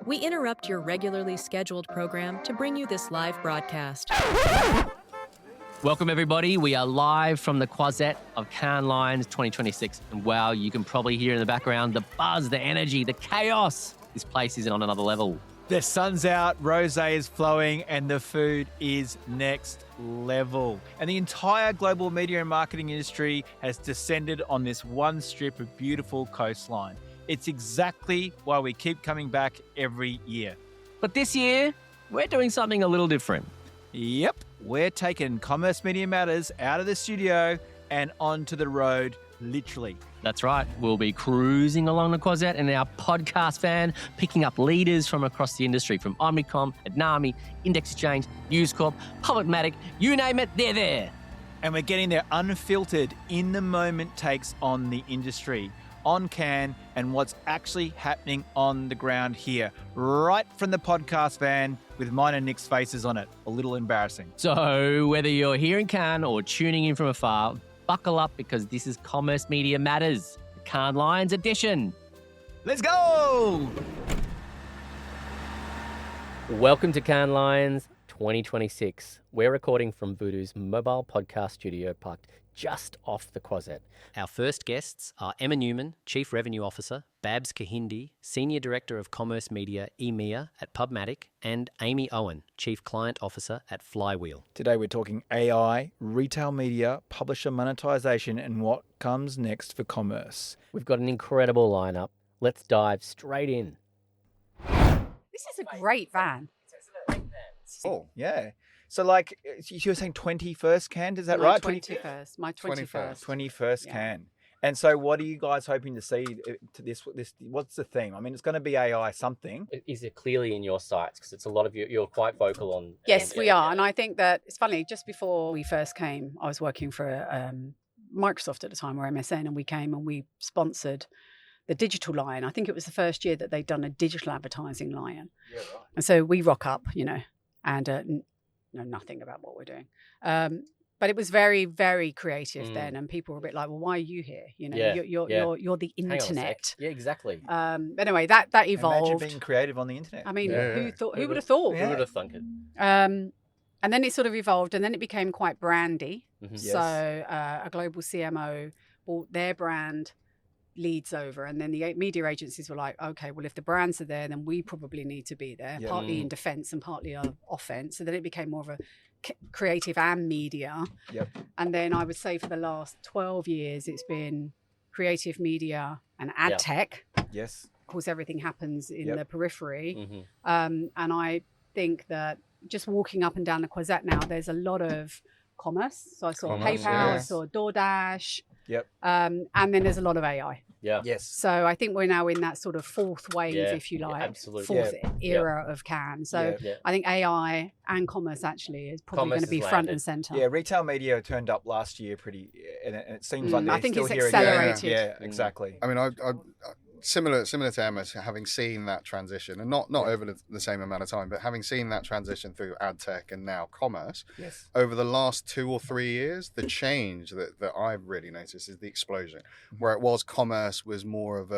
we interrupt your regularly scheduled program to bring you this live broadcast. Welcome, everybody. We are live from the Croisette of Cannes Lions 2026. And wow, you can probably hear in the background the buzz, the energy, the chaos. This place is on another level. The sun's out, rosé is flowing, and the food is next level. And the entire global media and marketing industry has descended on this one strip of beautiful coastline. It's exactly why we keep coming back every year. But this year, we're doing something a little different. Yep, we're taking Commerce Media Matters out of the studio and onto the road, literally. That's right. We'll be cruising along the Croisette in our podcast van, picking up leaders from across the industry, from Omnicom, Adnami, Index Exchange, News Corp, PubMatic, you name it, they're there. And we're getting their unfiltered, in-the-moment takes on the industry, on Cannes, and what's actually happening on the ground here, right from the podcast van with mine and Nick's faces on it. A little embarrassing. So whether you're here in Cannes or tuning in from afar, buckle up because this is Commerce Media Matters, the Cannes Lions edition. Let's go! Welcome to Cannes Lions 2026. We're recording from Voodoo's mobile podcast studio parked just off the Croisette. Our first guests are Emma Newman, Chief Revenue Officer, Babs Kehinde, Senior Director of Commerce Media EMEA at PubMatic, and Amie Owen, Chief Client Officer at Flywheel. Today we're talking AI, retail media, publisher monetization, and what comes next for commerce. We've got an incredible lineup. Let's dive straight in. This is a great van. Oh, yeah. So, like, you were saying 21st Cannes, is that right? 21st. My 21st. 21st Yeah. Cannes. And so what are you guys hoping to see to this? What's the theme? I mean, it's going to be AI something. Is it clearly in your sights? Because it's a lot of you're quite vocal on. Yes, we are. And I think that it's funny, just before we first came, I was working for Microsoft at the time, or MSN, and we came and we sponsored the digital lion. I think it was the first year that they'd done a digital advertising lion. Yeah, right. And so we rock up, and know nothing about what we're doing. But it was very, very creative then, and people were a bit like, "Well, why are you here? You're the internet." Yeah, exactly. Anyway, that evolved. Imagine being creative on the internet. I mean, Yeah. who would have thought? Who would have thunk it? And then it sort of evolved, and then it became quite brandy. Mhm. Yes. So a global CMO bought their brand leads over, and then the media agencies were like, okay, well, if the brands are there, then we probably need to be there, Yeah. partly in defense and partly on offense. So then it became more of a creative and media. Yep. And then I would say for the last 12 years, it's been creative media and ad tech. Yes. Of course, everything happens in Yep. the periphery. Mhm. And I think that just walking up and down the Croisette now, there's a lot of commerce. So I saw Commerce, PayPal, I yes. saw DoorDash. Yep. And then there's a lot of AI. Yeah. Yes. So I think we're now in that sort of fourth wave, Yeah, if you like, absolutely. fourth era of Cannes. So Yeah. Yeah. I think AI and commerce actually is probably Commerce going to be has front landed. and centre. Yeah, retail media turned up last year and it seems like they're I think still it's here again. accelerated. Yeah, exactly. I mean, I similar to Emma, having seen that transition, and not over the same amount of time, but having seen that transition through ad tech and now commerce, Yes. over the last 2 or 3 years, the change that I've really noticed is the explosion. Where it was commerce was more of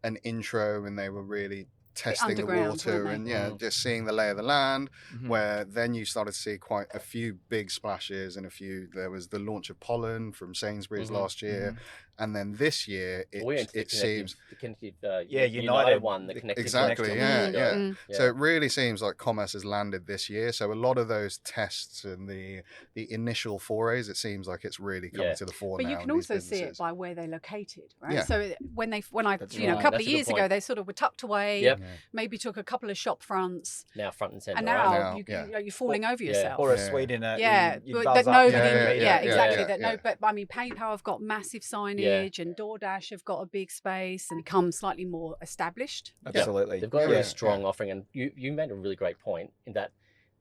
an intro, and they were really testing the underground, water weren't they? and just seeing the lay of the land, Mhm. where then you started to see quite a few big splashes and there was the launch of Pollen from Sainsbury's Mhm. last year, and then this year it seems the connected, United one, the connected. exactly, Connected. yeah. So it really seems like commerce has landed this year. So a lot of those tests and the initial forays, it seems like it's really coming Yeah. to the fore But now. you can in these also see it businesses. by where they're located, right? Yeah. So when I, That's a right. couple That's of a good years ago, point. they sort of were tucked away, Yep. maybe took a couple of shop fronts, Now front and centre. and right? now Now, you're falling over yourself. Or a Yeah. suite in a Yeah, you but buzz that up nobody, social Yeah, media. yeah, exactly. yeah, That yeah. no, but I mean, PayPal have got massive signage, and DoorDash have got a big space and become slightly more established. Absolutely. They've got a Yeah. really strong offering, and you made a really great point in that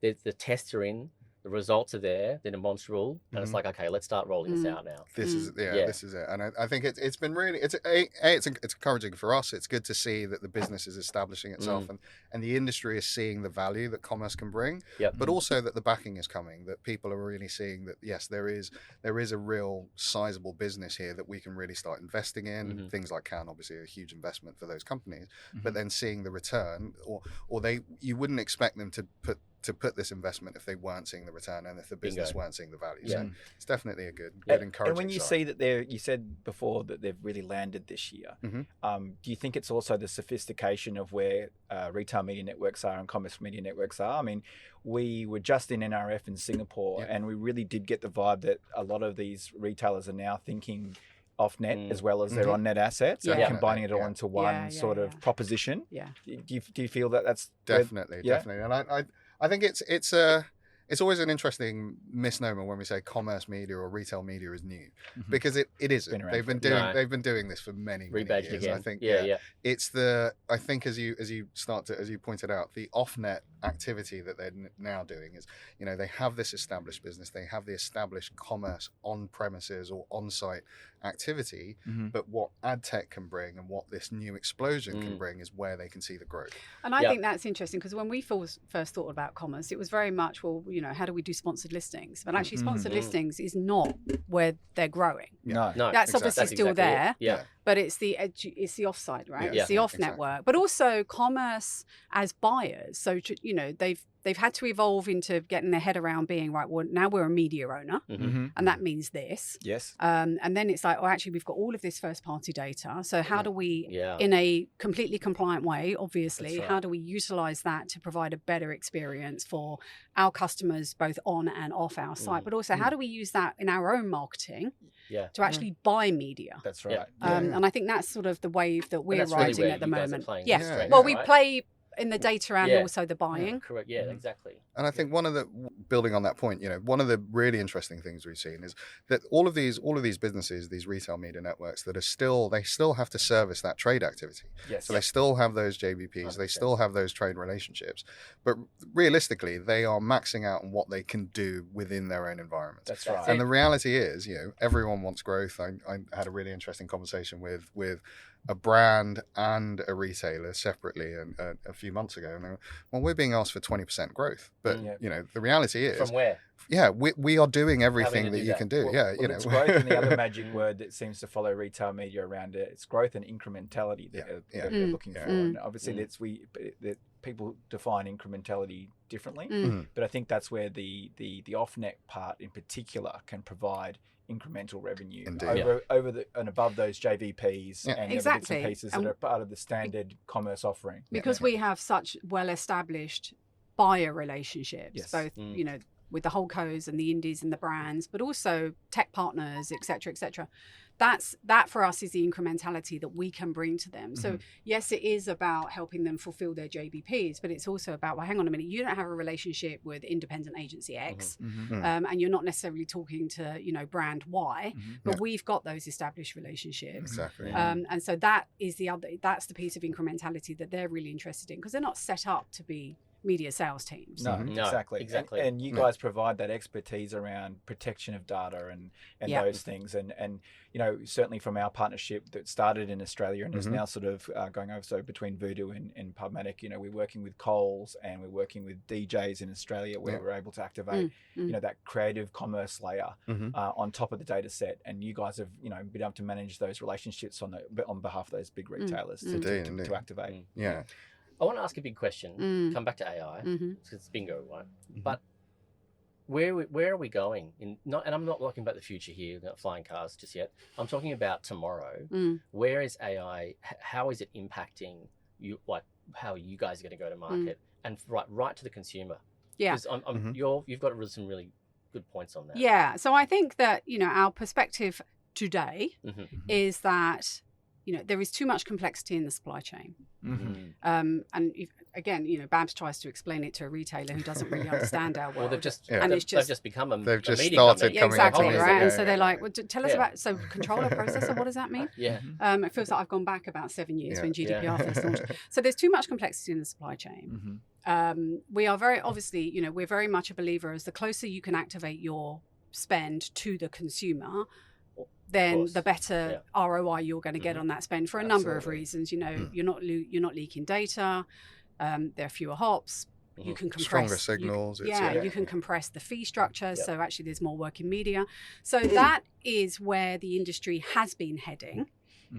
the tests are in, the results are there, the demonstrable, and it's like, okay, let's start rolling this out now. This is this is it, and I think it's been really it's encouraging for us. It's good to see that the business is establishing itself, and the industry is seeing the value that commerce can bring. But also that the backing is coming. That people are really seeing that yes, there is a real sizable business here that we can really start investing in. Things like Cannes, obviously, a huge investment for those companies, but then seeing the return, or you wouldn't expect them to put this investment if they weren't seeing the return and if the business weren't seeing the value. So it's definitely a good encouraging And when you sign. see that you said before that they've really landed this year, do you think it's also the sophistication of where retail media networks are and commerce media networks are? I mean, we were just in NRF in Singapore and we really did get the vibe that a lot of these retailers are now thinking off-net as well as their on-net assets and combining it all into one sort of proposition. Do you feel that that's definitely. And I think it's always an interesting misnomer when we say commerce media or retail media is new, because it isn't. They've been doing this for many years. Again. I think it's I think as you pointed out, the off-net activity that they're now doing is, they have this established business, they have the established commerce on premises or on-site activity, but what ad tech can bring and what this new explosion can bring is where they can see the growth. And I think that's interesting, because when we first thought about commerce, it was very much, well, how do we do sponsored listings? But actually sponsored listings is not where they're growing. No. That's obviously still there. But it's the offsite, right? Yeah, it's the off network, but also commerce as buyers. So they've had to evolve into getting their head around being right. Well, now we're a media owner, and that means this. Yes. And then it's like, oh, actually, we've got all of this first party data. So how do we, in a completely compliant way, obviously, how do we utilize that to provide a better experience for our customers, both on and off our site? But also, how do we use that in our own marketing to actually buy media? That's right. And I think that's sort of the wave that we're riding at the moment. We Right. play in the data and also the buying. Correct. Yeah, exactly. And I think building on that point, one of the really interesting things we've seen is that all of these businesses, these retail media networks that they still have to service that trade activity. Yes. So they still have those JVPs, they still have those trade relationships, but realistically, they are maxing out on what they can do within their own environment. That's right. And the reality is, everyone wants growth. I had a really interesting conversation with a brand and a retailer separately a few months ago, and they were, well, we're being asked for 20% growth, but the reality is, from where? We are doing everything that you can do. It's growth, and the other magic word that seems to follow retail media around it, it's growth and incrementality that they're looking for. And obviously that people define incrementality differently, but I think that's where the off-net part in particular can provide incremental revenue over and above those JVPs and other bits and pieces that are part of the standard commerce offering. Because we have such well-established buyer relationships, both with the holdcos and the indies and the brands, but also tech partners, et cetera, that for us is the incrementality that we can bring to them. So yes, it is about helping them fulfill their JBPs, but it's also about, well, hang on a minute, you don't have a relationship with independent agency X, and you're not necessarily talking to, brand Y, but we've got those established relationships. Exactly. And so that's the piece of incrementality that they're really interested in, because they're not set up to be media sales teams. No, exactly. And you guys provide that expertise around protection of data and those things. And certainly from our partnership that started in Australia and is now sort of going over, so between Voodoo and PubMatic, we're working with Coles and we're working with DJs in Australia where we're able to activate, that creative commerce layer on top of the data set. And you guys have, been able to manage those relationships on behalf of those big retailers to activate. Yeah. I want to ask a big question. Come back to AI, because it's bingo, right? But where are we going? And I'm not talking about the future here, not flying cars just yet. I'm talking about tomorrow. Where is AI? How is it impacting you? Like how you guys are going to go to market and right to the consumer? Yeah, because you've got some really good points on that. Yeah, so I think that our perspective today is that there is too much complexity in the supply chain. And again, Babs tries to explain it to a retailer who doesn't really understand our world. Well, they've just become a they've just media started company. coming exactly, into right? media. And so they're like, well, tell us about, so controller processor, what does that mean? It feels like I've gone back about 7 years when GDPR first launched. So there's too much complexity in the supply chain. We are very, obviously, we're very much a believer as the closer you can activate your spend to the consumer, then the better ROI you're going to get on that spend for a number of reasons. You're not leaking data. There are fewer hops. You can compress stronger signals. You can compress the fee structure. So actually, there's more work in media. So that is where the industry has been heading.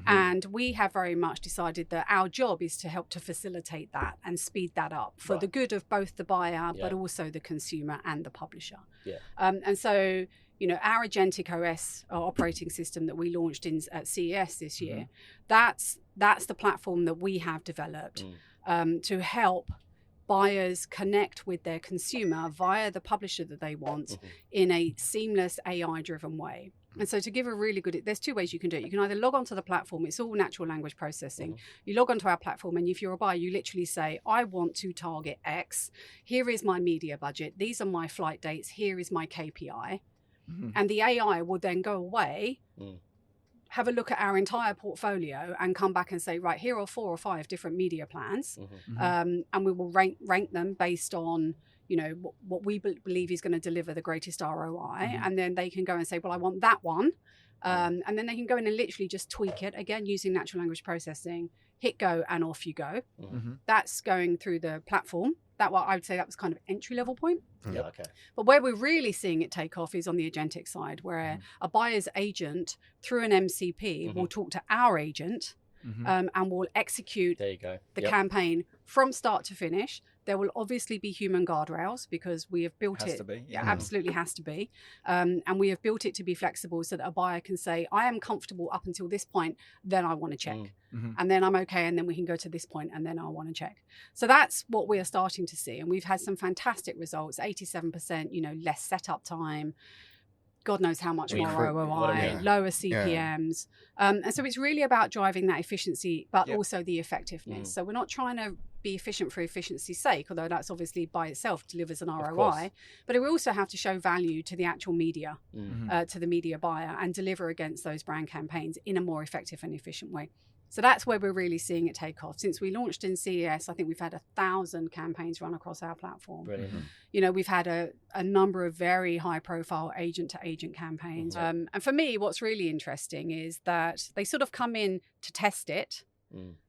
And we have very much decided that our job is to help to facilitate that and speed that up for the good of both the buyer, but also the consumer and the publisher. And so, our Agentic OS operating system that we launched at CES this year, that's the platform that we have developed to help buyers connect with their consumer via the publisher that they want in a seamless AI-driven way. And so to give a really good, there's two ways you can do it. You can either log onto the platform, it's all natural language processing. You log onto our platform, and if you're a buyer, you literally say, I want to target X. Here is my media budget. These are my flight dates. Here is my KPI. And the AI will then go away, have a look at our entire portfolio and come back and say, right, here are 4 or 5 different media plans. And we will rank them based on, what we believe is going to deliver the greatest ROI. And then they can go and say, well, I want that one. And then they can go in and literally just tweak it, again, using natural language processing, hit go, and off you go. That's going through the platform. I would say that was kind of entry level point. But where we're really seeing it take off is on the agentic side, where a buyer's agent through an MCP will talk to our agent and will execute the campaign from start to finish. There will obviously be human guardrails because we have built it. Absolutely has to be. And we have built it to be flexible so that a buyer can say, I am comfortable up until this point, then I want to check. And then I'm okay, and then we can go to this point, and then I want to check. So that's what we are starting to see. And we've had some fantastic results, 87%, less setup time, God knows how much more ROI, lower CPMs. And so it's really about driving that efficiency, but also the effectiveness. So we're not trying to be efficient for efficiency's sake, although that's obviously by itself delivers an ROI. But we also have to show value to the actual media, to the media buyer, and deliver against those brand campaigns in a more effective and efficient way. So that's where we're really seeing it take off. Since we launched in CES, I think we've had 1,000 campaigns run across our platform. We've had a number of very high-profile agent-to-agent campaigns. And for me, what's really interesting is that they sort of come in to test it,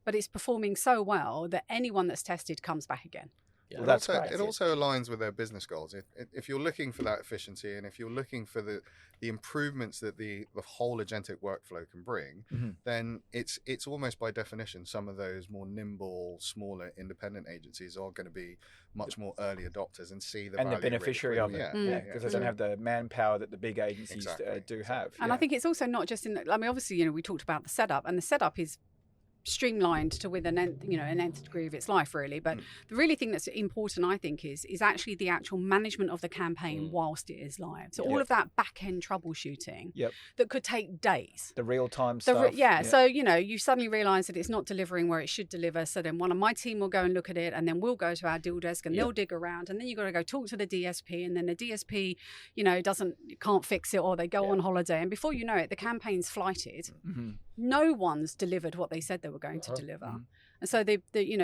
but it's performing so well that anyone that's tested comes back again. Well, that's great. It also aligns with their business goals. If you're looking for that efficiency, and if you're looking for the improvements that the whole agentic workflow can bring, then it's almost by definition some of those more nimble, smaller, independent agencies are going to be much more early adopters and see the value the beneficiary really of it. Because they don't have the manpower that the big agencies do have. And I think it's also not just obviously, we talked about the setup, and the setup is streamlined to within an nth degree of its life, really. But the really thing that's important, I think, is actually the actual management of the campaign whilst it is live. So all of that back-end troubleshooting that could take days. The real-time stuff. So, you suddenly realise that it's not delivering where it should deliver. So then one of my team will go and look at it, and then we'll go to our deal desk and they'll dig around. And then you've got to go talk to the DSP, and then the DSP, can't fix it, or they go on holiday. And before you know it, the campaign's flighted. No one's delivered what they said they were going to deliver. And so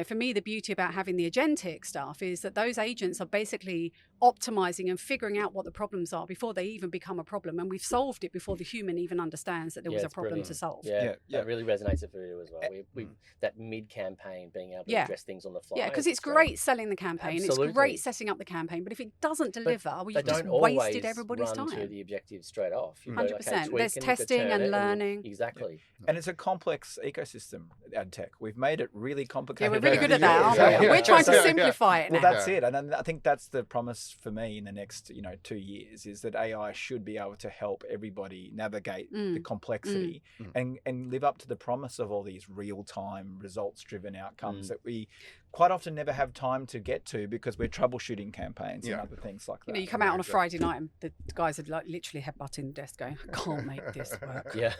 for me, the beauty about having the agentic stuff is that those agents are basically optimizing and figuring out what the problems are before they even become a problem. And we've solved it before the human even understands that there was a problem to solve. That really resonates with you as well. That mid-campaign, being able to address things on the fly. Yeah, because it's great selling the campaign. Absolutely. It's great setting up the campaign. But if it doesn't deliver, you've just wasted everybody's time. To the objective straight off. 100%. There's testing and learning. Exactly. And it's a complex ecosystem, ad tech. We've made it really complicated. Yeah, we're really good at that, aren't we? We're trying to simplify it now. Well, that's it. And I think that's the promise for me in the next 2 years, is that AI should be able to help everybody navigate the complexity and live up to the promise of all these real-time results-driven outcomes that we quite often never have time to get to because we're troubleshooting campaigns and other things like that. You come out on a Friday night and the guys are like literally headbutting the desk going, I can't make this work. Yeah.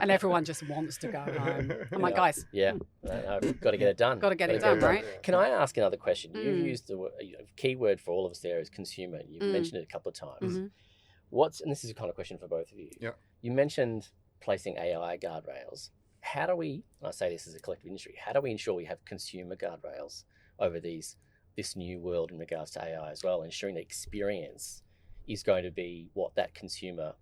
And everyone just wants to go home. I'm like, guys. Yeah. I've got to get it done. Got to get it done, right? Can I ask another question? You've used the key word for all of us there is consumer. You've mentioned it a couple of times. And this is a kind of question for both of you. Yeah. You mentioned placing AI guardrails. How do we, and I say this as a collective industry, how do we ensure we have consumer guardrails over this new world in regards to AI as well, ensuring the experience is going to be what that consumer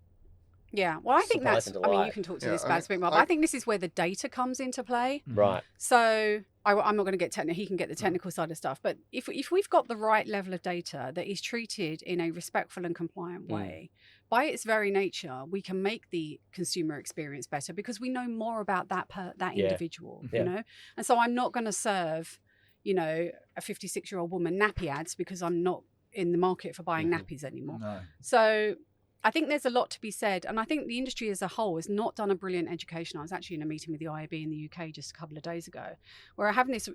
well, I think that's, I mean, you can talk to this about a bit more, but I think this is where the data comes into play. Right. So I'm not going to get technical, he can get the technical side of stuff, but if we've got the right level of data that is treated in a respectful and compliant way, by its very nature, we can make the consumer experience better because we know more about that individual, you know? And so I'm not going to serve, a 56-year-old woman nappy ads because I'm not in the market for buying nappies anymore. No. So I think there's a lot to be said. And I think the industry as a whole has not done a brilliant education. I was actually in a meeting with the IAB in the UK just a couple of days ago where I'm having this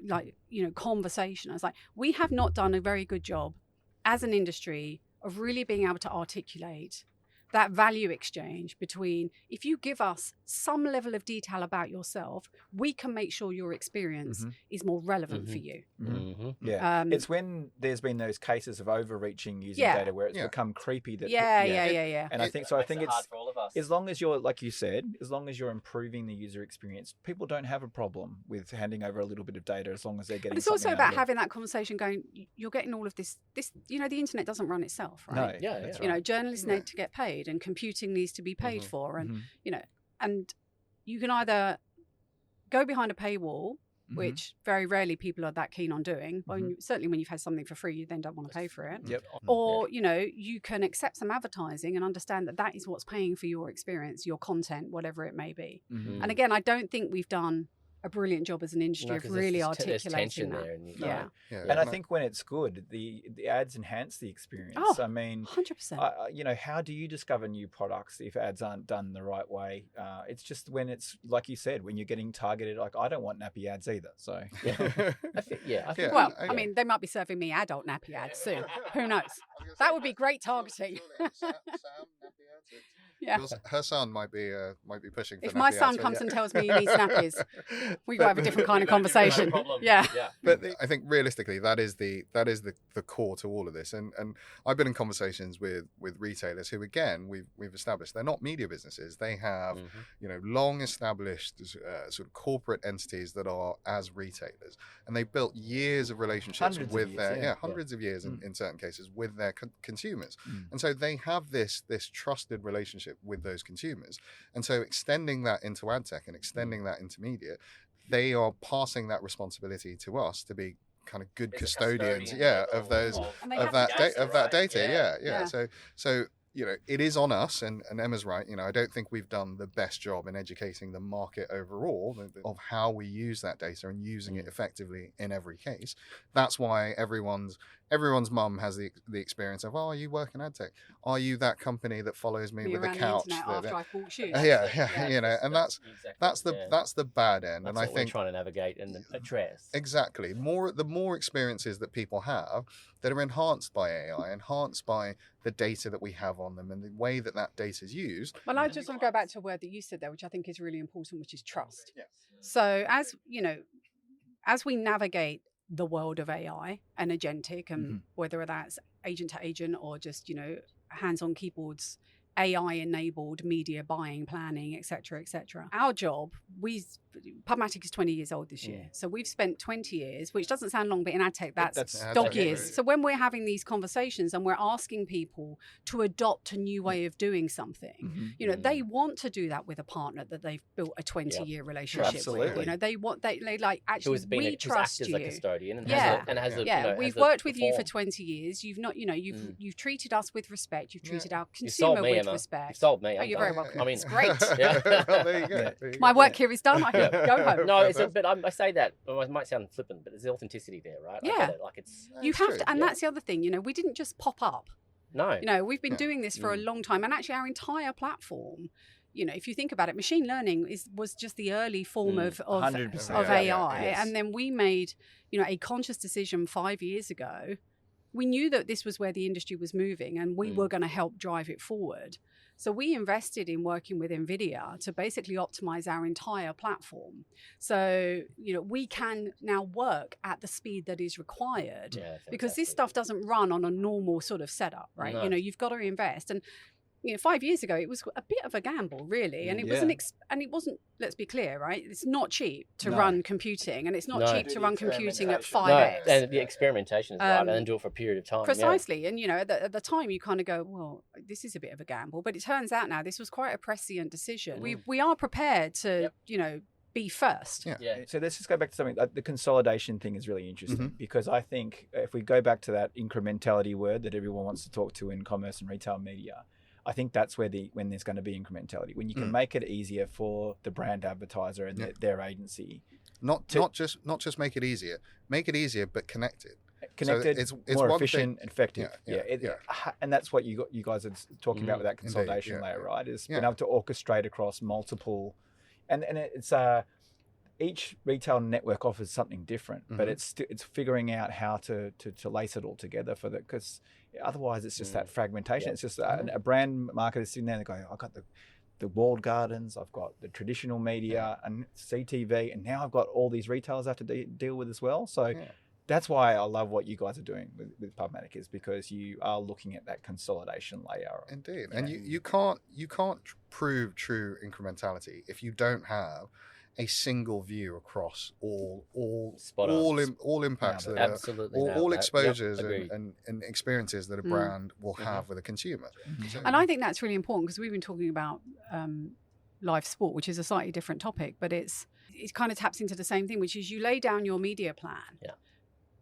conversation. I was like, we have not done a very good job as an industry of really being able to articulate that value exchange between, if you give us some level of detail about yourself, we can make sure your experience is more relevant for you. Yeah. It's when there's been those cases of overreaching using data where it's become creepy. And I think it's hard for all of us. as long as you're, like you said, as long as you're improving the user experience, people don't have a problem with handing over a little bit of data as long as they're getting. But it's also about having that conversation going, you're getting all of this, the internet doesn't run itself, right? No, that's right. Journalists need to get paid and computing needs to be paid for, and and you can either go behind a paywall, which very rarely people are that keen on doing. Certainly when you've had something for free, you then don't want to pay for it. Or you can accept some advertising and understand that is what's paying for your experience, your content, whatever it may be. And again, I don't think we've done a brilliant job as an industry of really articulating that. And I think when it's good, the ads enhance the experience. I mean, 100%. How do you discover new products if ads aren't done the right way? It's just when it's, like you said, when you're getting targeted, like I don't want nappy ads either. So I mean, they might be serving me adult nappy ads soon. Who knows? That would be great targeting. Her son might be pushing. If my son comes and tells me he needs nappies, we got to have a different kind of conversation. But I think realistically, that is the core to all of this. And I've been in conversations with retailers who, again, we've established they're not media businesses. They have long established sort of corporate entities that are as retailers, and they've built years of relationships hundreds of years in certain cases with their consumers, and so they have this trusted relationship with those consumers, and so extending that into ad tech and extending that into media, they are passing that responsibility to us to be kind of good custodians of that data. So it is on us, and Emma's right. I don't think we've done the best job in educating the market overall of how we use that data and using it effectively in every case. That's why everyone's mum has the experience of, you work in ad tech. Are you that company that follows me with the couch? After I bought shoes. And that's the bad end. That's and what I think we're trying to navigate and address. Exactly. The more experiences that people have that are enhanced by AI, enhanced by the data that we have on them and the way that data is used. Well, I just want to go back to a word that you said there, which I think is really important, which is trust. So as we navigate the world of AI and agentic, and whether that's agent to agent or just hands on keyboards, AI enabled media buying, planning, etc. Our job, PubMatic is 20 years old this year, so we've spent 20 years, which doesn't sound long, but in ad tech that's dog years. Really. So when we're having these conversations and we're asking people to adopt a new way of doing something, they want to do that with a partner that they've built a 20-year relationship with. They like, actually, we trust you. As a custodian and we've worked with you for 20 years. You've not, you've treated us with respect. You've treated our consumer with respect. You've sold me. You're very welcome. I mean, it's great. There you go. My work here is done. I can go home. No, but I say that. It might sound flippant, but there's authenticity there, right? Yeah. You have to, and that's the other thing. We didn't just pop up. No. We've been doing this for a long time, and actually, our entire platform, if you think about it, machine learning was just the early form of 100%. AI. Yes. And then we made, a conscious decision 5 years ago. We knew that this was where the industry was moving and we were going to help drive it forward. So we invested in working with NVIDIA to basically optimize our entire platform. So, we can now work at the speed that is required because this stuff doesn't run on a normal sort of setup, right? No. You've got to invest. And 5 years ago, it was a bit of a gamble, really, and it wasn't. Let's be clear, right? It's not cheap to run computing, and it's not cheap to run computing at 5x. No, and the experimentation is right, and then do it for a period of time. Precisely, and at the time, you kind of go, well, this is a bit of a gamble, but it turns out now this was quite a prescient decision. We are prepared to, be first. Yeah. So let's just go back to something. The consolidation thing is really interesting because I think if we go back to that incrementality word that everyone wants to talk to in commerce and retail media, I think that's when there's going to be incrementality, when you can make it easier for the brand advertiser and their agency. Not just make it easier, but connected. Connected, it's more one efficient, thing. effective. And that's what you guys are talking about with that consolidation layer, right? Is being able to orchestrate across multiple, and it's each retail network offers something different, but it's figuring out how to lace it all together because otherwise it's just that fragmentation. It's just a brand marketer sitting there and they're going, I've got the walled gardens, I've got the traditional media and CTV, and now I've got all these retailers I have to deal with as well. So that's why I love what you guys are doing with PubMatic, is because you are looking at that consolidation layer. Indeed, and you can't prove true incrementality if you don't have a single view across all impacts, all exposures and experiences that a brand will have with a consumer. So, and I think that's really important because we've been talking about live sport, which is a slightly different topic, but it kind of taps into the same thing, which is you lay down your media plan.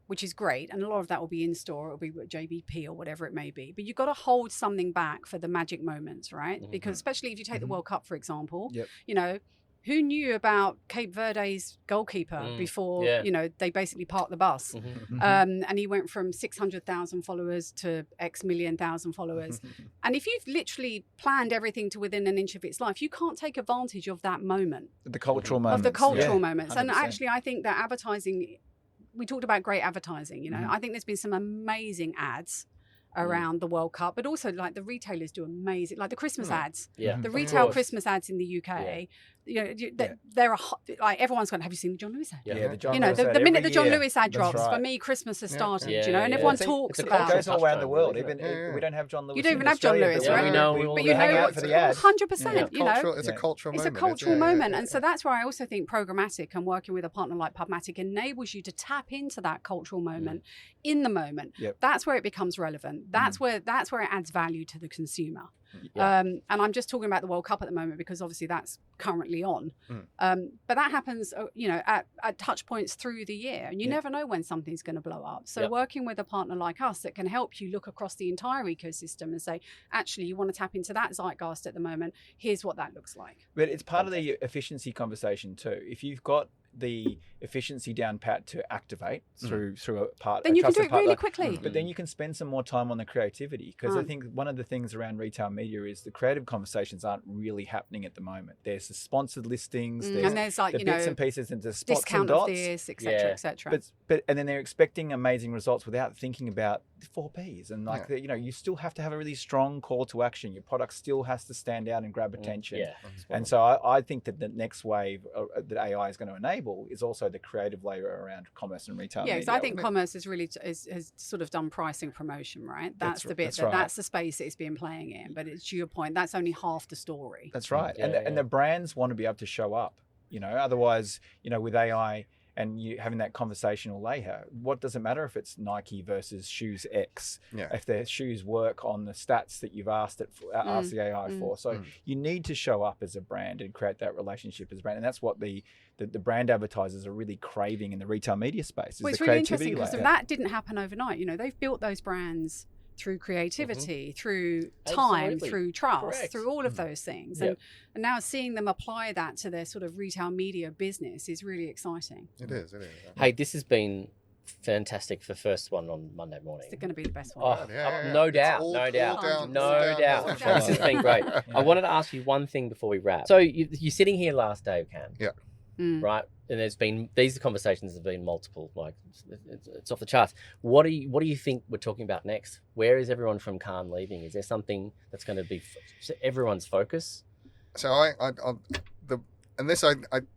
Which is great, and a lot of that will be in store, it'll be JBP or whatever it may be. But you've got to hold something back for the magic moments, right? Because especially if you take the World Cup, for example, who knew about Cape Verde's goalkeeper before, they basically parked the bus. And he went from 600,000 followers to X million thousand followers. And if you've literally planned everything to within an inch of its life, you can't take advantage of that moment. The cultural moments. Of the cultural moments. 100%. And actually, I think that advertising, we talked about great advertising, I think there's been some amazing ads around the World Cup, but also like the retailers do amazing, like the Christmas ads, the retail Christmas ads in the UK. They're like everyone's going. Have you seen the John Lewis ad? The John Lewis ad the minute the John year. Lewis ad drops, That's right. For me, Christmas has started. And everyone talks about. It goes all around the world. Really, Even we don't have John Lewis. You don't in even have John Australia, Lewis, but right? We know, we hang out for the ad. 100%. It's a cultural moment. It's a cultural moment, and so that's where I also think programmatic and working with a partner like PubMatic enables you to tap into that cultural moment in the moment. That's where it becomes relevant. That's where it adds value to the consumer. And I'm just talking about the World Cup at the moment because obviously that's currently on. But that happens, at touch points through the year, and you never know when something's going to blow up. So working with a partner like us that can help you look across the entire ecosystem and say, actually, you want to tap into that zeitgeist at the moment. Here's what that looks like. But it's part of the efficiency conversation too. If you've got the efficiency down pat to activate through a part, then you can do it really quickly. But then you can spend some more time on the creativity, because I think one of the things around retail media is the creative conversations aren't really happening at the moment. There's the sponsored listings, there's like the bits and pieces, and the spots discount and dots, of this, etc., etc. But and then they're expecting amazing results without thinking about the 4 Ps, and you still have to have a really strong call to action. Your product still has to stand out and grab attention. And so I think that the next wave that AI is going to enable is also the creative layer around commerce and retail. Yeah, because I think commerce has really has sort of done pricing promotion, right? That's the bit that's the space it's been playing in. But it's to your point, that's only half the story. That's right. And the brands want to be able to show up. Otherwise, with AI and you having that conversational layer, what does it matter if it's Nike versus shoes X? If their shoes work on the stats that you've asked the AI for. So you need to show up as a brand and create that relationship as a brand. And that's what the brand advertisers are really craving in the retail media space. Well, it's really interesting because that didn't happen overnight. They've built those brands through creativity, through time, through trust, through all of those things. And now seeing them apply that to their sort of retail media business is really exciting. It is. Hey, this has been fantastic for first one on Monday morning. It's going to be the best one. Oh, Yeah. no It's doubt, all no doubt, down- no all down doubt. to the This has been great. Yeah. I wanted to ask you one thing before we wrap. So you're sitting here last day of Cannes, Yeah. right? And these conversations have been multiple, like it's off the charts. What do you think we're talking about next? Where is everyone from Cannes leaving? Is there something that's going to be everyone's focus? So I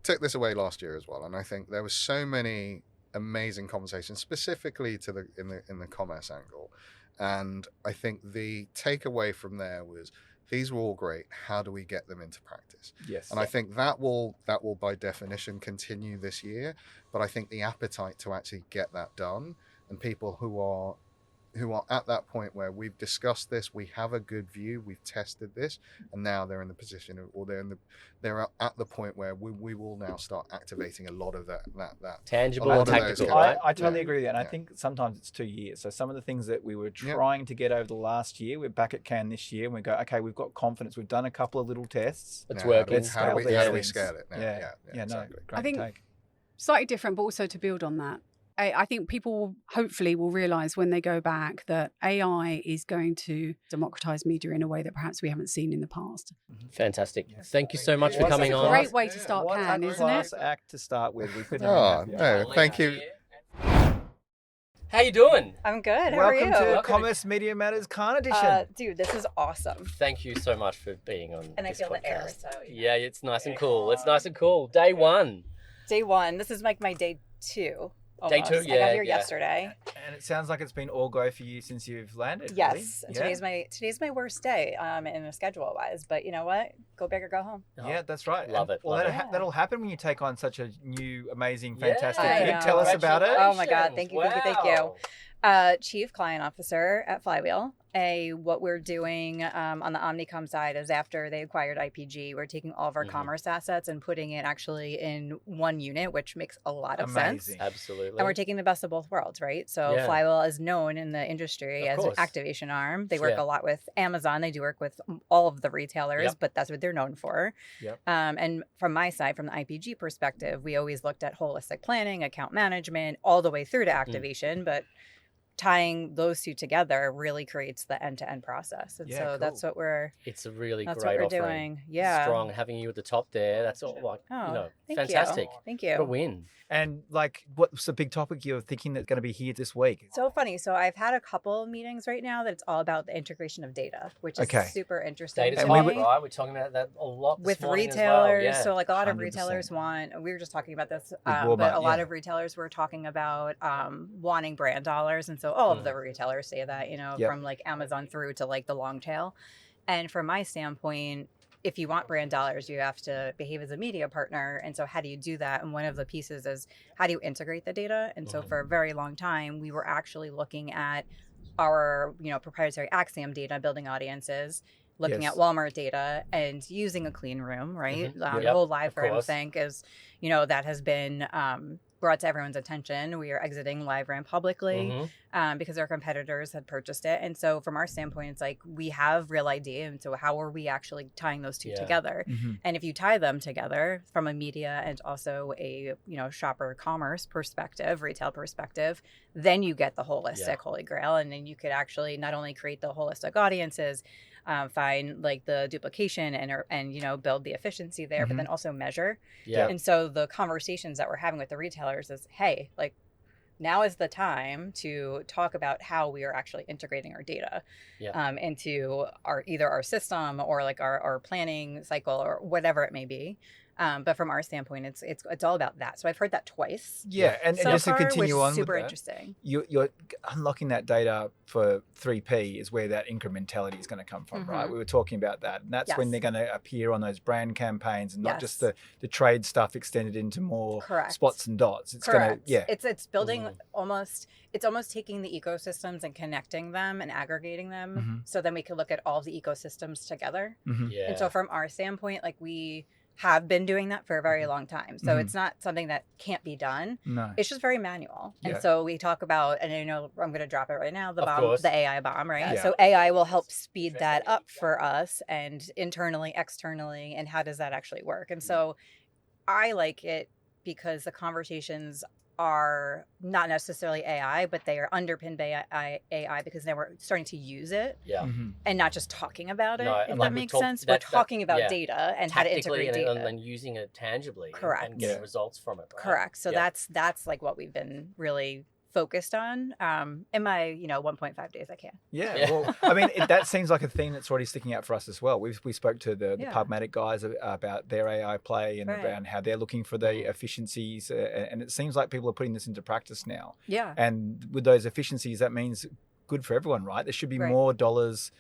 took this away last year as well, and I think there was so many amazing conversations, specifically in the commerce angle, and I think the takeaway from there was these were all great. How do we get them into practice? Yes. And I think that will by definition continue this year. But I think the appetite to actually get that done, and people who are at that point where we've discussed this, we have a good view, we've tested this, and now they're in the position of, or they're at the point where we will now start activating a lot of that Tangible a lot and of those tactical, kind of- right? I totally Yeah. agree with that. And I Yeah. think sometimes it's 2 years. So some of the things that we were trying to get over the last year, we're back at Cannes this year, and we go, okay, we've got confidence. We've done a couple of little tests. It's Now, working. How do we Things. scale it now? Yeah, no, exactly. great I think- take. Slightly different, but also to build on that. I think people hopefully will realise when they go back that AI is going to democratise media in a way that perhaps we haven't seen in the past. Fantastic. Yeah. Thank you so much for What's coming a on. Great way to start What Cannes, a isn't it? class act to start with. We couldn't Oh, have been happier. no, thank you. How you doing? I'm good. How Welcome are you? to Commerce Media Matters Cannes edition. Dude, this is awesome. Thank you so much for being on And I this feel podcast. the air, so Yeah, it's nice and cool. It's nice and cool. Day one. Day one. This is like my day two. Day Almost. two, I yeah, got here yeah. yesterday. And it sounds like it's been all go for you since you've landed. Yes. And Really? today's my worst day in a schedule wise. But you know what? Go big or go home. Yeah, that's right. Love it, Well, love that'll, it. that'll happen when you take on such a new, amazing, Yeah. fantastic I gig. know. Tell us about it. Oh my God, thank you, thank you, thank you. Wow. Chief Client Officer at Flywheel. What we're doing on the Omnicom side is after they acquired IPG, we're taking all of our Mhm. commerce assets and putting it actually in one unit, which makes a lot of sense. Amazing. Absolutely. And we're taking the best of both worlds, right? So Yeah. Flywheel is known in the industry Of as an course. activation arm. They work Yeah. a lot with Amazon. They do work with all of the retailers, Yep. but that's what they're known for. Yep. And from my side, from the IPG perspective, we always looked at holistic planning, account management, all the way through to activation. But tying those two together really creates the end-to-end process. And Yeah, so that's cool. what we're It's a really that's great what we're offering. doing. Yeah. Strong. Having you at the top there. That's all like, Oh, thank fantastic. you. Thank What a you. win. And like, what's the big topic you're thinking that's going to be here this week? So funny. So I've had a couple of meetings right now that it's all about the integration of data, which is Okay. super interesting. Data's to And we hot, would- me. right? We're talking about that a lot this With morning as well. retailers. Yeah. So like a lot of 100%. retailers want, we were just talking about this, Walmart, but a lot yeah. of retailers were talking about wanting brand dollars. And so all Mm. of the retailers say that, Yep. from like Amazon through to like the long tail. And from my standpoint, if you want brand dollars, you have to behave as a media partner. And so how do you do that? And one of the pieces is how do you integrate the data? And so Mhm. for a very long time, we were actually looking at our, proprietary Axiom data, building audiences, looking Yes. at Walmart data and using a clean room, right? Mhm. The Yep, whole live of frame course. thing is, that has been brought to everyone's attention. We are exiting live RAM publicly Mhm. because our competitors had purchased it. And so from our standpoint, it's like we have real ID. And so how are we actually tying those two Yeah. together? Mhm. And if you tie them together from a media and also a shopper commerce perspective, retail perspective, then you get the holistic Yeah. holy grail. And then you could actually not only create the holistic audiences, find like the duplication and build the efficiency there, but Mhm. then also measure. Yeah. And so the conversations that we're having with the retailers is, hey, like now is the time to talk about how we are actually integrating our data Yeah. into either our system or like our planning cycle or whatever it may be. But from our standpoint, it's all about that. So I've heard that twice. Yeah, and So just to far, continue which on is super with that, interesting. you're unlocking that data for 3P is where that incrementality is going to come from, right? Mhm. We were talking about that. And that's when Yes. they're going to appear on those brand campaigns and not just Yes. the trade stuff extended into more Correct. spots and dots. It's Correct. going to, It's building Mhm. almost taking the ecosystems and connecting them and aggregating them, Mhm. so then we can look at all the ecosystems together. Mhm. Yeah. And so from our standpoint, like we have been doing that for a very long time. So Mhm. it's not something that can't be done. No. It's just very manual. Yeah. And so we talk about, and I'm going to drop it right now, Of course. the AI bomb, right? Yeah. So AI will help speed that up for us and internally, externally, and how does that actually work? And so I like it because the conversations are not necessarily AI, but they are underpinned by AI because they were starting to use it and not just talking about it, No, if and that makes sense. We're talking about data and how to integrate data. And then using it tangibly and getting results from it. Right? Correct. So that's like what we've been really focused on in my 1.5 days I can. Well, I mean, that seems like a theme that's already sticking out for us as well. We spoke to the PubMatic guys about their AI play and around how they're looking for the efficiencies, and it seems like people are putting this into practice now. And with those efficiencies, that means good for everyone, right? There should be more dollars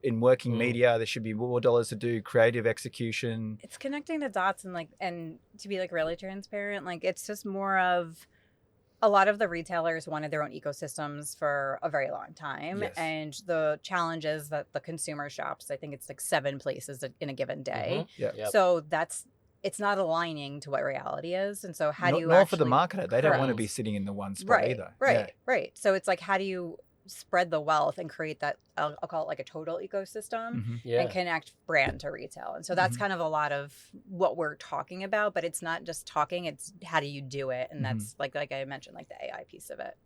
in working media. There should be more dollars to do creative execution. It's connecting the dots and to be like really transparent, like it's just more of a lot of the retailers wanted their own ecosystems for a very long time. And the challenge is that the consumer shops, I think it's like 7 places in a given day. So it's not aligning to what reality is. And so how do you nor for the marketer. They don't want to be sitting in the one spot either. Right. So it's like, how do you spread the wealth and create that, I'll call it like a total ecosystem and connect brand to retail. And so that's kind of a lot of what we're talking about, but it's not just talking, it's how do you do it? And that's like I mentioned, like the AI piece of it.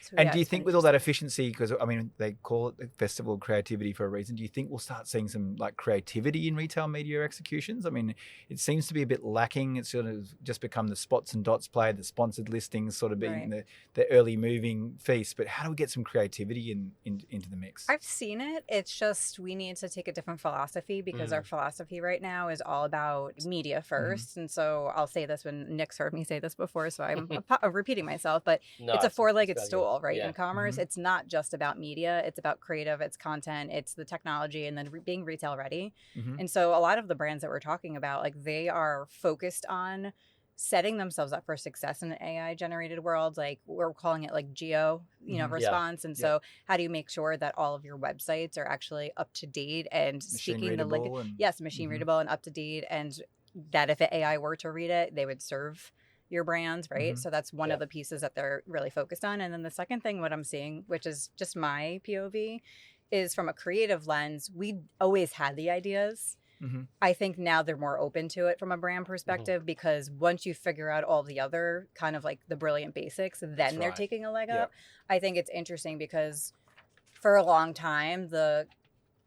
So, and do you think with all that efficiency, because I mean, they call it the Festival of Creativity for a reason, do you think we'll start seeing some like creativity in retail media executions? I mean, it seems to be a bit lacking. It's sort of just become the spots and dots play, the sponsored listings sort of being the early moving feast. But how do we get some creativity into the mix? I've seen it. It's just we need to take a different philosophy because our philosophy right now is all about media first. And so I'll say this when Nick's heard me say this before, so I'm repeating myself, but it's a four-legged stool, right? In commerce, it's not just about media. It's about creative, it's content, it's the technology, and then being retail ready. And so a lot of the brands that we're talking about, like they are focused on setting themselves up for success in an AI generated world. Like we're calling it like geo, response. And so how do you make sure that all of your websites are actually up to date and speaking the language? Yes, machine readable and up to date. And that if an AI were to read it, they would serve your brand, right? So that's one of the pieces that they're really focused on. And then the second thing, what I'm seeing, which is just my POV, is from a creative lens, we always had the ideas. I think now they're more open to it from a brand perspective because once you figure out all the other kind of like the brilliant basics, then they're taking a leg up. I think it's interesting because for a long time, the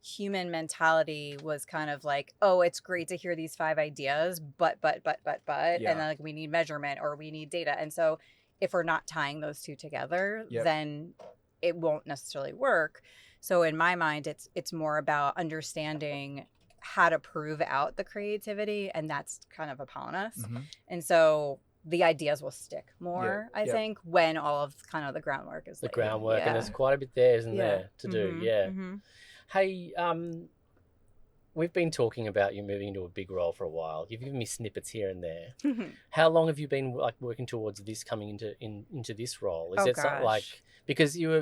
human mentality was kind of like, oh, it's great to hear these 5 ideas, but, and then like we need measurement or we need data. And so if we're not tying those two together, then it won't necessarily work. So in my mind, it's more about understanding how to prove out the creativity, and that's kind of upon us. And so the ideas will stick more, I think, when all of kind of the groundwork is laid. And there's quite a bit there, isn't there, to do? Hey, we've been talking about you moving into a big role for a while. You've given me snippets here and there. How long have you been like working towards this coming into this role? Is it something like, because you're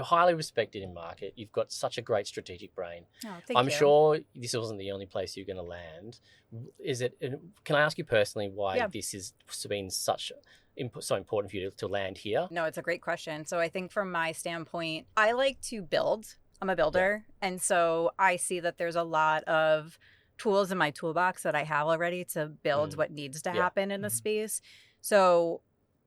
highly respected in market. You've got such a great strategic brain. Oh, I'm sure this wasn't the only place you're going to land. Can I ask you personally why this has been so important for you to land here? No, it's a great question. So I think from my standpoint, I like to build. I'm a builder. And so I see that there's a lot of tools in my toolbox that I have already to build what needs to happen in the space. So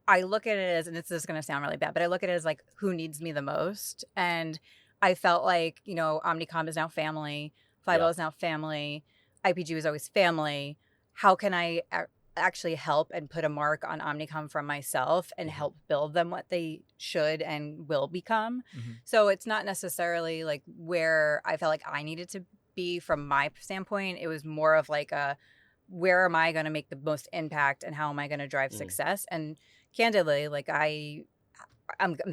I look at it as, and this is going to sound really bad, but I look at it as like, who needs me the most? And I felt like, Omnicom is now family. Flywheel is now family. IPG was always family. How can I actually help and put a mark on Omnicom from myself and help build them what they should and will become? So it's not necessarily like where I felt like I needed to be from my standpoint. It was more of like where am I going to make the most impact and how am I going to drive success? And candidly, like I'm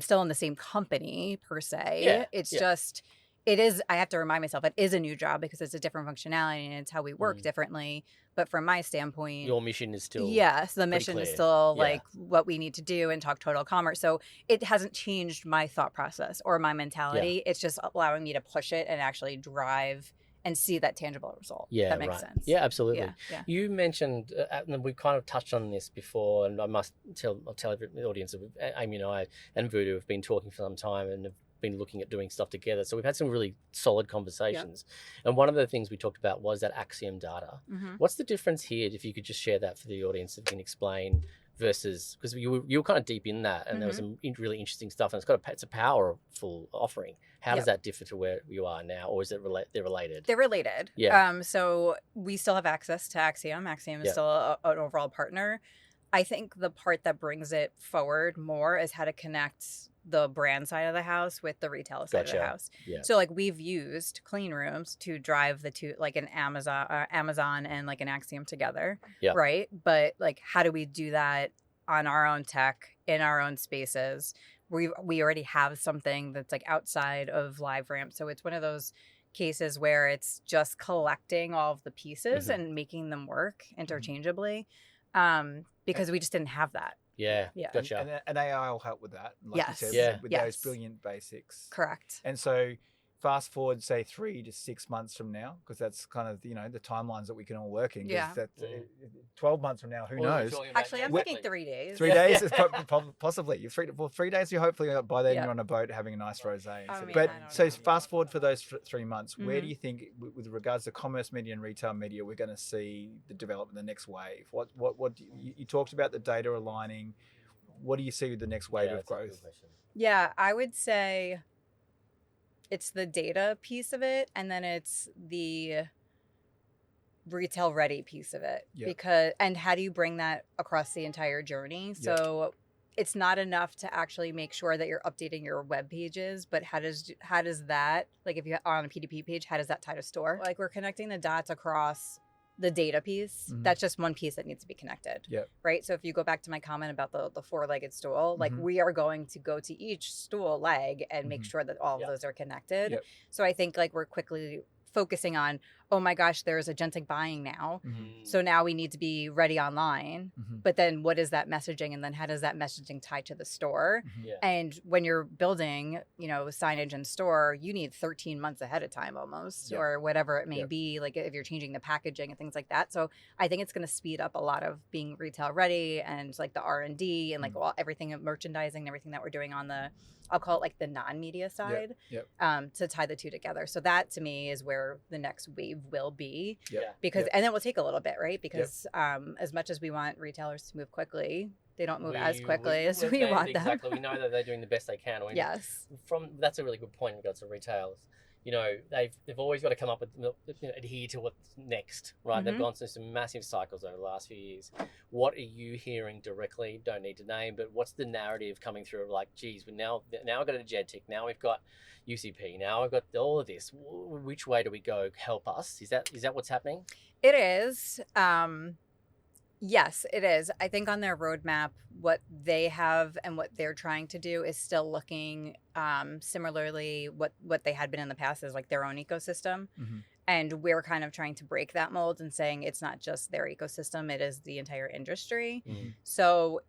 still in the same company per se. It's just, I have to remind myself it is a new job because it's a different functionality and it's how we work differently. But from my standpoint, your mission is still the mission is still like what we need to do and talk total commerce. So it hasn't changed my thought process or my mentality. It's just allowing me to push it and actually drive and see that tangible result. That makes sense. Yeah, absolutely. You mentioned, and we've kind of touched on this before, and I'll tell the audience that Amie and I and Voodoo have been talking for some time and have been looking at doing stuff together. So we've had some really solid conversations. And one of the things we talked about was that Axiom data. What's the difference here, if you could just share that for the audience that can explain versus, because you were kind of deep in that, and there was some really interesting stuff, and it's a powerful offering. How does that differ to where you are now, or is it they're related? They're related. Yeah. So we still have access to Axiom. Axiom is still an overall partner. I think the part that brings it forward more is how to connect the brand side of the house with the retail side of the house. Yeah. So like we've used clean rooms to drive the two, like an Amazon and like an Axiom together, right? But like, how do we do that on our own tech in our own spaces? We already have something that's like outside of LiveRamp, so it's one of those cases where it's just collecting all of the pieces and making them work interchangeably, because we just didn't have that. Yeah. Gotcha. And AI will help with that. Like you said, with those brilliant basics. Correct. And so fast forward, say 3 to 6 months from now, because that's kind of, the timelines that we can all work in. Yeah. 12 months from now, who knows? Actually, I'm thinking 3 days. 3 days is possibly. 3 days, you hopefully by then you're on a boat having a nice rosé. But so fast forward for those 3 months, where do you think, with regards to commerce media and retail media, we're going to see the development, the next wave? What you talked about the data aligning. What do you see with the next wave of growth? Yeah, I would say it's the data piece of it, and then it's the retail ready piece of it. And how do you bring that across the entire journey? So it's not enough to actually make sure that you're updating your web pages, but how does that, like if you are on a P2P page, how does that tie to store? Like we're connecting the dots across the data piece. That's just one piece that needs to be connected. Right. So if you go back to my comment about the 4-legged stool, like we are going to go to each stool leg and make sure that all of those are connected. So I think like we're quickly focusing on, oh my gosh, there's agentic buying now. So now we need to be ready online. But then what is that messaging? And then how does that messaging tie to the store? And when you're building, signage in store, you need 13 months ahead of time almost, or whatever it may be, like if you're changing the packaging and things like that. So I think it's going to speed up a lot of being retail ready and like the R&D and like everything of merchandising and everything that we're doing on the, I'll call it like the non-media side, to tie the two together. So that to me is where the next wave will be, because and it will take a little bit, right? Because as much as we want retailers to move quickly, they don't move as quickly as we want them. Exactly. We know that they're doing the best they can. Yes. That's a really good point in regards to retailers. They've always got to come up with, adhere to what's next, right? They've gone through some massive cycles over the last few years. What are you hearing directly? Don't need to name, but what's the narrative coming through of like, geez, we've now we've got agentic, now we've got UCP, now we've got all of this. Which way do we go? Help us. Is that what's happening? It is. Yes, it is. I think on their roadmap, what they have and what they're trying to do is still looking similarly what they had been in the past as like their own ecosystem. And we're kind of trying to break that mold and saying it's not just their ecosystem, it is the entire industry. So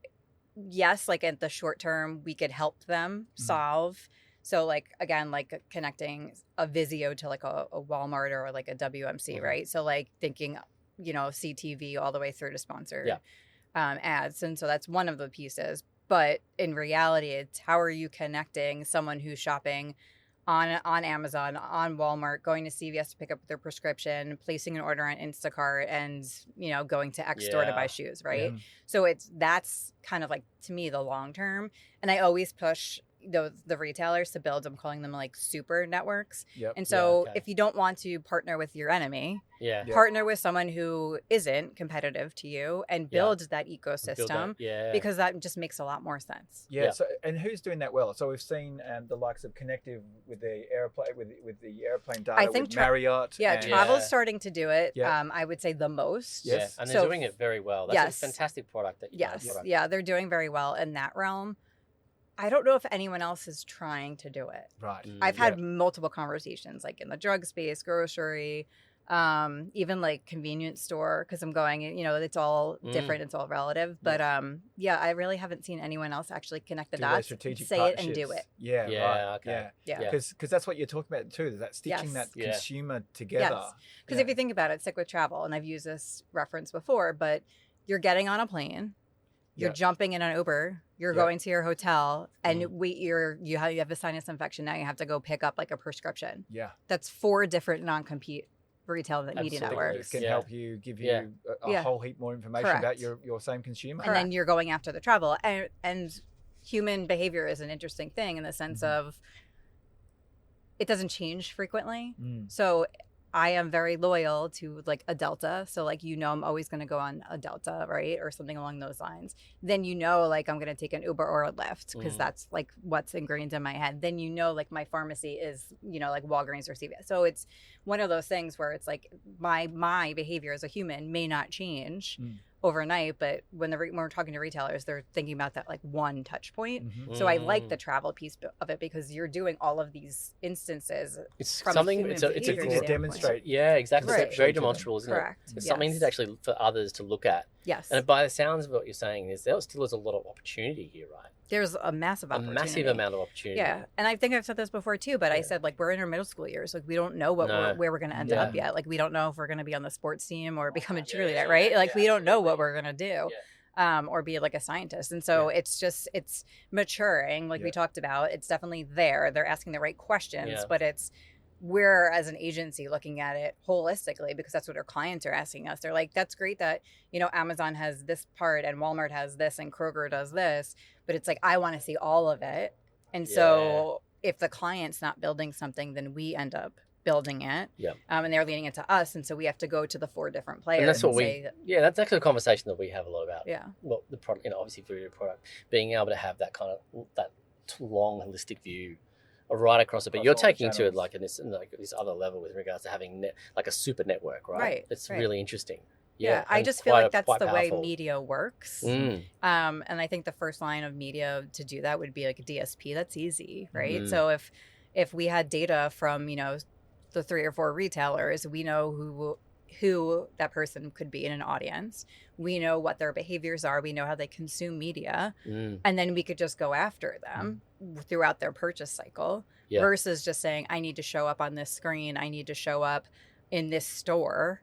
yes, like at the short term, we could help them solve. So like, again, like connecting a Vizio to like a Walmart or like a WMC, right? So like thinking, CTV all the way through to sponsored ads. And so that's one of the pieces. But in reality, it's how are you connecting someone who's shopping on Amazon, on Walmart, going to CVS to pick up their prescription, placing an order on Instacart, and going to X store to buy shoes, right? So that's kind of like, to me, the long term. And I always push the retailers to build, I'm calling them like super networks. And so if you don't want to partner with your enemy, partner with someone who isn't competitive to you and build that ecosystem, because that just makes a lot more sense. So, and who's doing that well? So we've seen the likes of Connective with the airplane, with the airplane data, I think with Marriott. Travel's starting to do it. I would say the most. And they're doing it very well. That's a fantastic product that you they're doing very well in that realm. I don't know if anyone else is trying to do it. Right. I've had multiple conversations, like in the drug space, grocery, even like convenience store, because I'm going, it's all different, it's all relative. But I really haven't seen anyone else actually connect the dots, say it and do it. Because that's what you're talking about too, that stitching that consumer together. Because if you think about it, stick with travel, and I've used this reference before, but you're getting on a plane, you're jumping in an Uber, you're going to your hotel, and you have a sinus infection. Now you have to go pick up like a prescription. That's 4 different non-compete retail media Absolutely. networks. Can Yeah. help you, give you Yeah. a Yeah. whole heap more information Correct. about your same consumer. And then you're going after the travel. And human behavior is an interesting thing in the sense of it doesn't change frequently. So I am very loyal to like a Delta. So like, I'm always going to go on a Delta, right? Or something along those lines. Then like I'm going to take an Uber or a Lyft because that's like what's ingrained in my head. Then like my pharmacy is, like Walgreens or CVS. So it's one of those things where it's like my behavior as a human may not change overnight, but when we're talking to retailers, they're thinking about that like one touch point. So I like the travel piece of it because you're doing all of these instances. It's from something. human It's a behavior to standpoint. demonstrate. Yeah, exactly. Right. It's very demonstrable, isn't Correct. it? It's something to actually for others to look at. Yes. And by the sounds of what you're saying, there still is a lot of opportunity here, right? There's a massive opportunity. A massive amount of opportunity. Yeah, and I think I've said this before too, but I said like we're in our middle school years, like we don't know where we're going to end up yet. Like we don't know if we're going to be on the sports team or become a cheerleader, right? Like we don't know what we're going to do. Or be like a scientist. And so it's maturing, like we talked about. It's definitely there. They're asking the right questions, but we're as an agency looking at it holistically because that's what our clients are asking us. They're like, that's great that, Amazon has this part and Walmart has this and Kroger does this, but it's like, I want to see all of it. And so if the client's not building something, then we end up building it. And they're leaning into us. And so we have to go to the 4 different players. And that's what say, that's actually a conversation that we have a lot about. Yeah. Well, the product, obviously food and product, being able to have that kind of, that long holistic view right across it. But you're taking to it like this other level with regards to having like a super network, right? Right. It's really interesting. Yeah, I just feel like that's the way media works. And I think the first line of media to do that would be like a DSP. That's easy, right? So if we had data from, the 3 or 4 retailers, we know who that person could be in an audience. We know what their behaviors are. We know how they consume media. And then we could just go after them throughout their purchase cycle versus just saying, I need to show up on this screen. I need to show up in this store.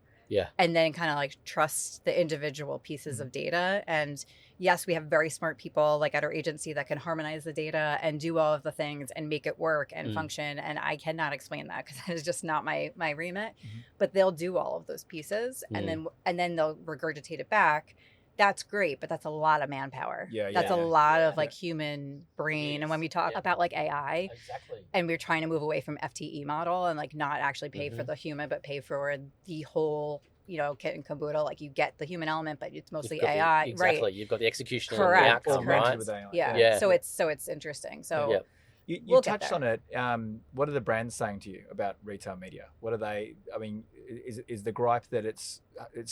And then kind of like trust the individual pieces of data. And yes, we have very smart people like at our agency that can harmonize the data and do all of the things and make it work and function. And I cannot explain that because that is just not my remit. But they'll do all of those pieces and then they'll regurgitate it back. That's great, but that's a lot of manpower. That's a lot of like human brain. And when we talk about like AI, and we're trying to move away from FTE model and like not actually pay for the human, but pay for the whole, kit and caboodle. Like you get the human element, but it's mostly AI. Exactly. Right. You've got the execution Correct. and the outcome, With right? AI. So it's interesting. So You touched on it. What are the brands saying to you about retail media? What are they? I mean, is the gripe that it's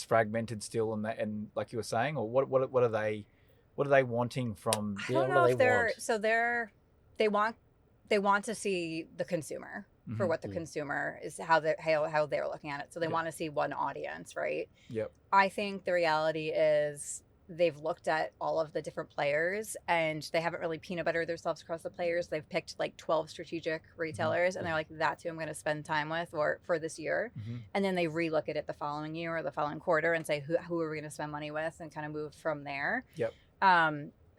fragmented still, and like you were saying, or what are they wanting from? I don't know if they want to see the consumer for what the consumer is, how they're looking at it. So they want to see one audience, right? I think the reality is they've looked at all of the different players and they haven't really peanut buttered themselves across the players. They've picked like 12 strategic retailers and they're like, that's who I'm going to spend time with or for this year. And then they relook at it the following year or the following quarter and say, who are we going to spend money with, and kind of move from there.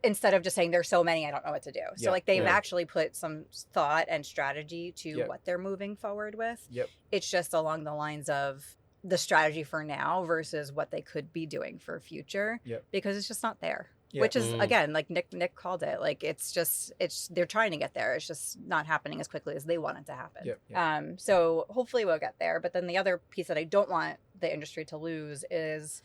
Instead of just saying there's so many, I don't know what to do. So like they've actually put some thought and strategy to what they're moving forward with. It's just along the lines of the strategy for now versus what they could be doing for future because it's just not there. Which is again, like Nick called it, like it's they're trying to get there. It's just not happening as quickly as they want it to happen. So hopefully we'll get there. But then the other piece that I don't want the industry to lose is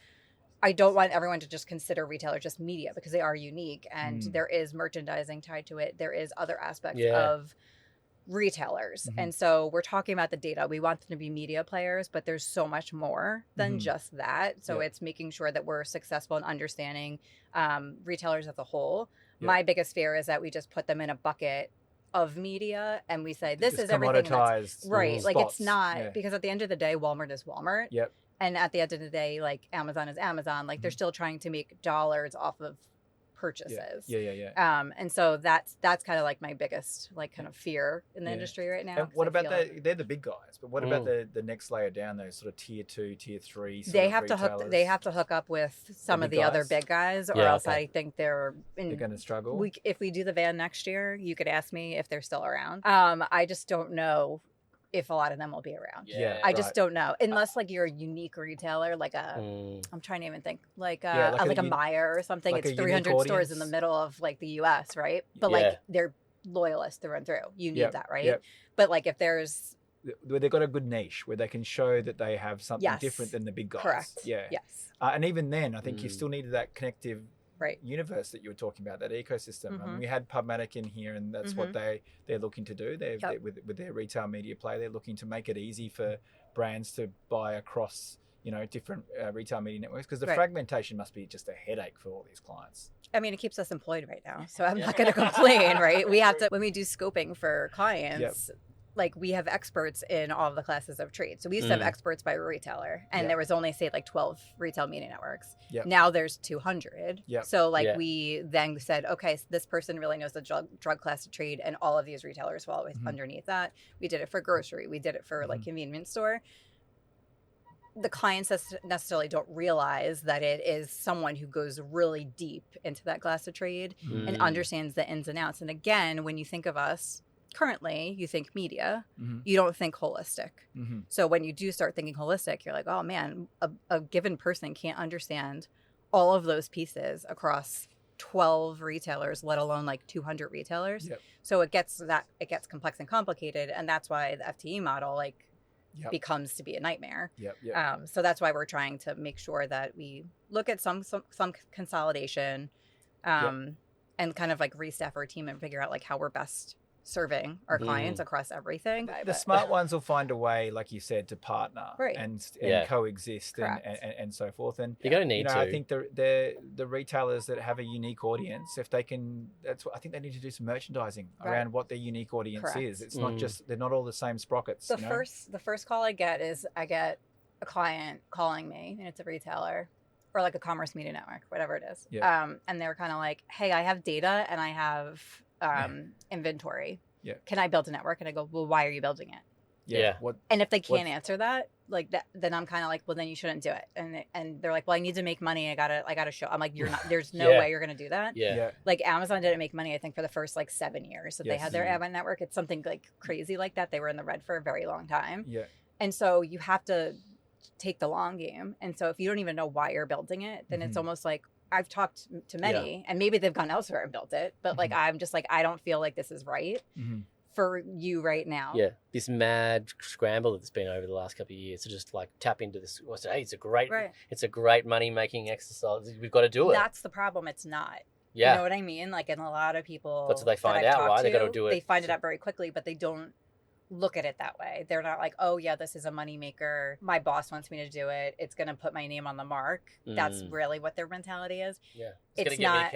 I don't want everyone to just consider retailer just media because they are unique and there is merchandising tied to it. There is other aspects of retailers. And so we're talking about the data. We want them to be media players, but there's so much more than just that. So it's making sure that we're successful in understanding retailers as a whole. My biggest fear is that we just put them in a bucket of media and we say, this is everything that's right. Like it's not because at the end of the day, Walmart is Walmart. And at the end of the day, like Amazon is Amazon. Like they're still trying to make dollars off of purchases. And so that's kind of like my biggest like kind of fear in the industry right now. And what about they're the big guys, but what about the next layer down, those sort of tier 2, tier 3? They have to hook up with some of the other big guys, or else I think they're going to struggle. If we do the van next year, you could ask me if they're still around. I just don't know if a lot of them will be around. Yeah, I just don't know, unless like you're a unique retailer, like I'm trying to even think, like a Meyer or something. Like it's a 300 stores in the audience. middle of like the U.S., right? But like they're loyalists through and through. You need that, right? But like if there's where they've got a good niche where they can show that they have something different than the big guys. Correct. Yeah. Yes. And even then, I think you still needed that connective universe that you were talking about, that ecosystem. I mean, we had PubMatic in here, and that's what they're looking to do. They're with their retail media play, they're looking to make it easy for brands to buy across, you know, different retail media networks, because the fragmentation must be just a headache for all these clients. I mean, it keeps us employed right now, so I'm not going to complain, right? We have to, when we do scoping for clients, like we have experts in all of the classes of trade. So we used to have experts by retailer, and there was only say like 12 retail media networks. Now there's 200. So like we then said, okay, so this person really knows the drug class of trade, and all of these retailers fall underneath that. We did it for grocery. We did it for like convenience store. The clients necessarily don't realize that it is someone who goes really deep into that class of trade and understands the ins and outs. And again, when you think of us, currently, you think media, you don't think holistic. So when you do start thinking holistic, you're like, oh man, a given person can't understand all of those pieces across 12 retailers, let alone like 200 retailers. So it gets complex and complicated, and that's why the FTE model becomes to be a nightmare. So that's why we're trying to make sure that we look at some consolidation, and kind of like restaff our team and figure out like how we're best serving our clients across everything. The smart ones will find a way, like you said, to partner and coexist and so forth. And you're going to need to. I think the retailers that have a unique audience, if they can, I think they need to do some merchandising around what their unique audience is. It's not just, they're not all the same sprockets. The first call I get is a client calling me, and it's a retailer or like a commerce media network, whatever it is. And they're kind of like, hey, I have data and I have inventory. Can I build a network? And I go, well, why are you building it? And if they can't answer that, like that, then I'm kind of like, well, then you shouldn't do it. And they're like, well, I need to make money. I gotta show. I'm like, you're not. There's no way you're gonna do that. Like Amazon didn't make money, I think, for the first like 7 years that they had their ad network. It's something like crazy like that. They were in the red for a very long time. And so you have to take the long game. And so if you don't even know why you're building it, then it's almost like, I've talked to many, and maybe they've gone elsewhere and built it, but like I'm just like, I don't feel like this is right for you right now. This mad scramble that's been over the last couple of years to just like tap into this. Hey, it's a great money making exercise. We've got to do it. That's the problem. It's not. You know what I mean? Like, and a lot of people, that's what they find out, right? They got to do it. They find it out very quickly, but they don't look at it that way. They're not like, oh yeah, this is a moneymaker. My boss wants me to do it. It's going to put my name on the mark. That's really what their mentality is. It's not.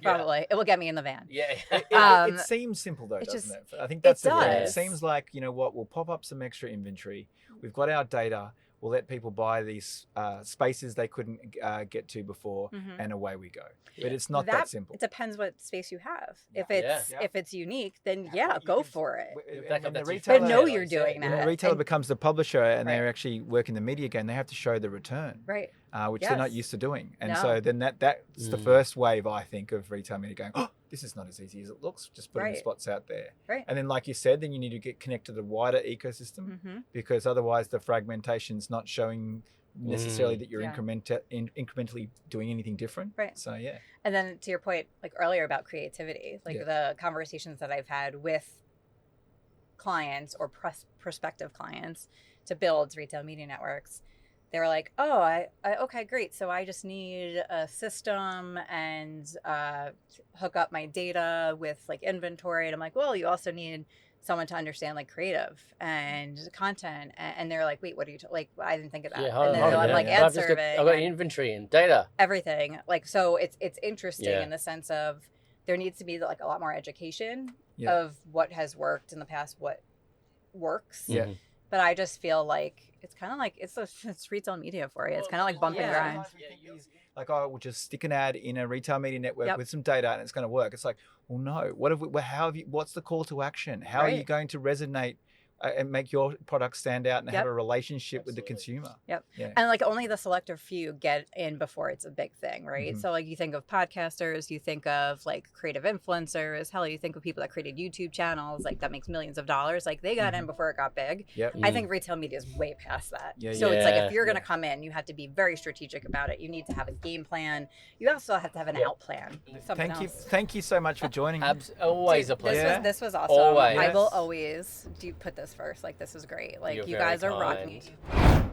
Probably. It will get me in the van. It seems simple though, doesn't it? I think that's the thing. It seems like, you know what, we'll pop up some extra inventory. We've got our data. We'll let people buy these spaces they couldn't get to before, and away we go. But it's not that simple. It depends what space you have. If it's unique, then go for it. But know you're doing that. When the retailer becomes the publisher and they're actually working the media game, they have to show the return, which they're not used to doing. And so then that's the first wave, I think, of retail media going, oh, this is not as easy as it looks, just putting the spots out there. And then, like you said, then you need to get connected to the wider ecosystem, because otherwise the fragmentation's not showing necessarily that you're incrementally doing anything different. So, And then to your point, like earlier about creativity, like the conversations that I've had with clients or prospective clients to build retail media networks, they were like, oh, okay, great. So I just need a system and hook up my data with like inventory. And I'm like, well, you also need someone to understand like creative and content. And they're like, wait, what are you like? I didn't think of that. And then I'm like, ad serving. I've got inventory and data. Everything. Like, so it's interesting in the sense of there needs to be like a lot more education of what has worked in the past, what works. But I just feel like it's kind of like it's retail media for you. It's kind of like bump and grind. Like, oh, we'll just stick an ad in a retail media network with some data and it's going to work. It's like, well, no. What's the call to action? How are you going to resonate and make your product stand out and have a relationship with the consumer. Yep. Yeah. And like only the selective few get in before it's a big thing, right? So like you think of podcasters, you think of like creative influencers, hell, you think of people that created YouTube channels, like that makes millions of dollars. Like they got in before it got big. Yep. I think retail media is way past that. Yeah, So it's like if you're going to come in, you have to be very strategic about it. You need to have a game plan. You also have to have an out plan. Thank you so much for joining me. Always a pleasure. This was awesome. Always. I will always put this first. Like this is great. Like You're you very guys are kind. rocking.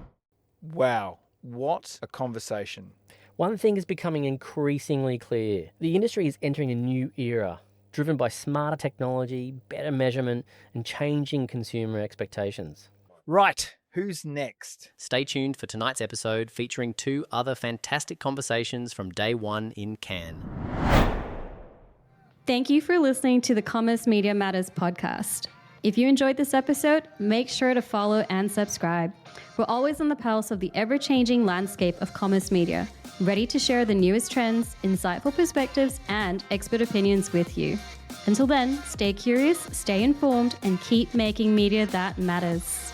Wow, what a conversation. One thing is becoming increasingly clear. The industry is entering a new era, driven by smarter technology, better measurement, and changing consumer expectations. Right, who's next? Stay tuned for tonight's episode featuring 2 other fantastic conversations from day 1 in Cannes. Thank you for listening to the Commerce Media Matters podcast. If you enjoyed this episode, make sure to follow and subscribe. We're always on the pulse of the ever-changing landscape of commerce media, ready to share the newest trends, insightful perspectives, and expert opinions with you. Until then, stay curious, stay informed, and keep making media that matters.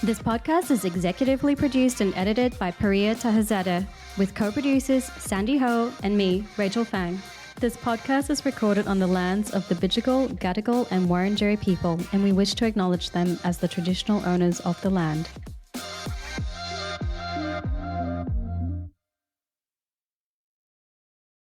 This podcast is executively produced and edited by Priya Tahazadeh, with co-producers Sandy Ho and me, Rachel Fang. This podcast is recorded on the lands of the Bidjigal, Gadigal, and Wurundjeri people, and we wish to acknowledge them as the traditional owners of the land.